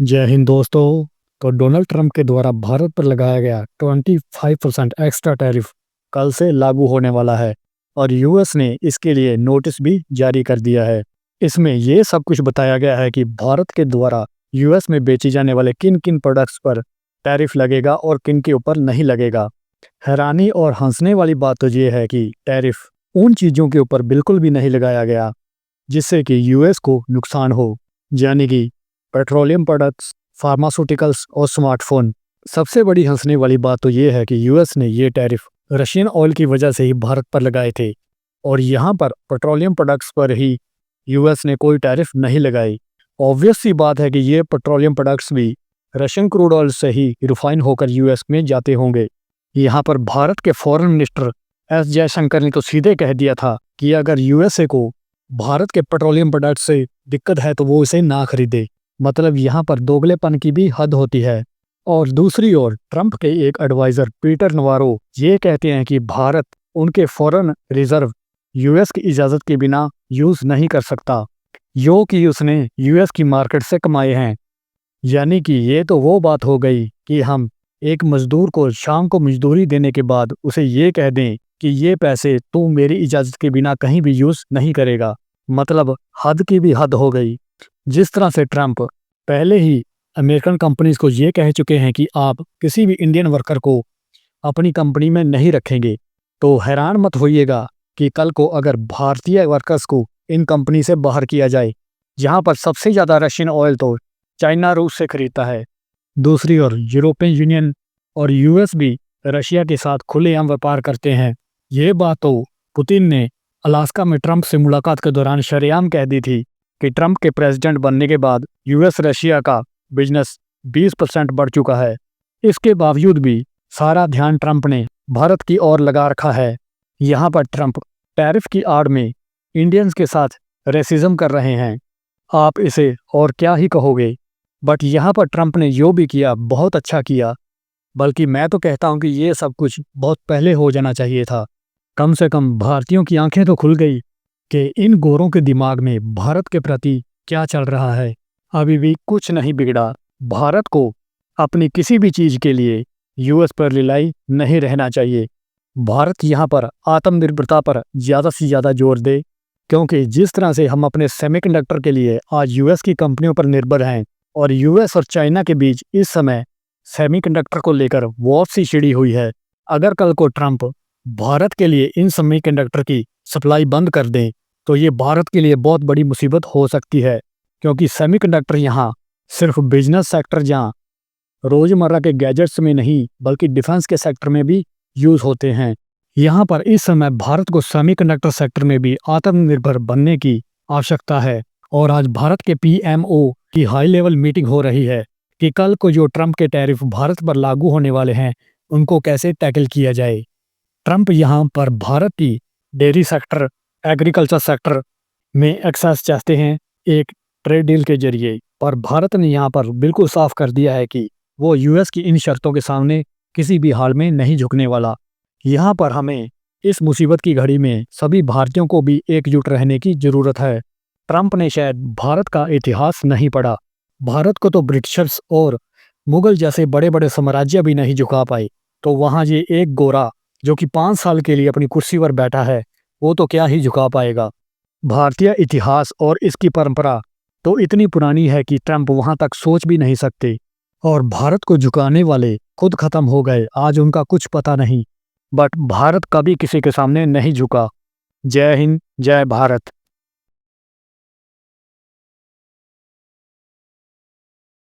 जय हिंद दोस्तों। तो डोनाल्ड ट्रंप के द्वारा भारत पर लगाया गया 25% एक्स्ट्रा टैरिफ कल से लागू होने वाला है और यूएस ने इसके लिए नोटिस भी जारी कर दिया है। इसमें ये सब कुछ बताया गया है कि भारत के द्वारा यूएस में बेची जाने वाले किन किन प्रोडक्ट्स पर टैरिफ लगेगा और किन के ऊपर नहीं लगेगा। हैरानी और हंसने वाली बात तो ये है कि टैरिफ उन चीज़ों के ऊपर बिल्कुल भी नहीं लगाया गया जिससे कि यूएस को नुकसान हो, यानी कि पेट्रोलियम प्रोडक्ट्स, फार्मास्यूटिकल्स और स्मार्टफोन। सबसे बड़ी हंसने वाली बात तो ये है कि यूएस ने ये टैरिफ रशियन ऑयल की वजह से ही भारत पर लगाए थे और यहाँ पर पेट्रोलियम प्रोडक्ट्स पर ही यूएस ने कोई टैरिफ नहीं लगाई। ऑब्वियस सी बात है कि ये पेट्रोलियम प्रोडक्ट्स भी रशियन क्रूड ऑयल से ही रिफाइन होकर यूएस में जाते होंगे। यहाँ पर भारत के फॉरेन मिनिस्टर एस जयशंकर ने तो सीधे कह दिया था कि अगर यूएसए को भारत के पेट्रोलियम प्रोडक्ट्स से दिक्कत है तो वो इसे ना खरीदे। मतलब यहाँ पर दोगलेपन की भी हद होती है। और दूसरी ओर ट्रंप के एक एडवाइजर पीटर नवारो ये कहते हैं कि भारत उनके फॉरेन रिजर्व यूएस की इजाज़त के बिना यूज़ नहीं कर सकता, जो कि उसने यूएस की मार्केट से कमाए हैं। यानी कि ये तो वो बात हो गई कि हम एक मजदूर को शाम को मजदूरी देने के बाद उसे ये कह दें कि ये पैसे तू मेरी इजाज़त के बिना कहीं भी यूज़ नहीं करेगा। मतलब हद की भी हद हो गई। जिस तरह से ट्रंप पहले ही अमेरिकन कंपनीज को ये कह चुके हैं कि आप किसी भी इंडियन वर्कर को अपनी कंपनी में नहीं रखेंगे, तो हैरान मत होइएगा कि कल को अगर भारतीय वर्कर्स को इन कंपनी से बाहर किया जाए, जहां पर सबसे ज़्यादा रशियन ऑयल तो चाइना रूस से खरीदता है। दूसरी ओर यूरोपियन यूनियन और यूएस भी रशिया के साथ खुलेआम व्यापार करते हैं। ये बात तो पुतिन ने अलास्का में ट्रंप से मुलाकात के दौरान शरेआम कह दी थी कि ट्रंप के प्रेसिडेंट बनने के बाद यूएस रशिया का बिजनेस 20% बढ़ चुका है। इसके बावजूद भी सारा ध्यान ट्रंप ने भारत की ओर लगा रखा है। यहाँ पर ट्रंप टैरिफ की आड़ में इंडियंस के साथ रेसिज्म कर रहे हैं। आप इसे और क्या ही कहोगे। बट यहाँ पर ट्रंप ने जो भी किया बहुत अच्छा किया, बल्कि मैं तो कहता हूँ कि ये सब कुछ बहुत पहले हो जाना चाहिए था। कम से कम भारतीयों की आंखें तो खुल गई कि इन गोरों के दिमाग में भारत के प्रति क्या चल रहा है। अभी भी कुछ नहीं बिगड़ा। भारत को अपनी किसी भी चीज़ के लिए यूएस पर रिलाई नहीं रहना चाहिए। भारत यहाँ पर आत्मनिर्भरता पर ज़्यादा से ज़्यादा जोर दे, क्योंकि जिस तरह से हम अपने सेमीकंडक्टर के लिए आज यूएस की कंपनियों पर निर्भर हैं और यूएस और चाइना के बीच इस समय सेमीकंडक्टर को लेकर वॉर सी छिड़ी हुई है। अगर कल को ट्रंप भारत के लिए इन सेमीकंडक्टर की सप्लाई बंद कर दें तो ये भारत के लिए बहुत बड़ी मुसीबत हो सकती है, क्योंकि सेमीकंडक्टर यहाँ सिर्फ बिजनेस सेक्टर जहाँ रोज़मर्रा के गैजेट्स में नहीं बल्कि डिफेंस के सेक्टर में भी यूज़ होते हैं। यहाँ पर इस समय भारत को सेमीकंडक्टर सेक्टर में भी आत्मनिर्भर बनने की आवश्यकता है। और आज भारत के पीएमओ की हाई लेवल मीटिंग हो रही है कि कल को जो ट्रंप के टैरिफ भारत पर लागू होने वाले हैं उनको कैसे टैकल किया जाए। ट्रंप यहाँ पर भारत की डेयरी सेक्टर, एग्रीकल्चर सेक्टर में एक्सेस चाहते हैं एक ट्रेड डील के जरिए, पर भारत ने यहाँ पर बिल्कुल साफ कर दिया है कि वो यूएस की इन शर्तों के सामने किसी भी हाल में नहीं झुकने वाला। यहाँ पर हमें इस मुसीबत की घड़ी में सभी भारतीयों को भी एकजुट रहने की ज़रूरत है। ट्रंप ने शायद भारत का इतिहास नहीं पढ़ा। भारत को तो ब्रिटिशर्स और मुगल जैसे बड़े बड़े साम्राज्य भी नहीं झुका पाए, तो वहाँ ये एक गोरा जो कि 5 साल के लिए अपनी कुर्सी पर बैठा है वो तो क्या ही झुका पाएगा। भारतीय इतिहास और इसकी परंपरा तो इतनी पुरानी है कि ट्रंप वहां तक सोच भी नहीं सकते, और भारत को झुकाने वाले खुद खत्म हो गए, आज उनका कुछ पता नहीं। बट भारत कभी किसी के सामने नहीं झुका। जय हिंद, जय भारत।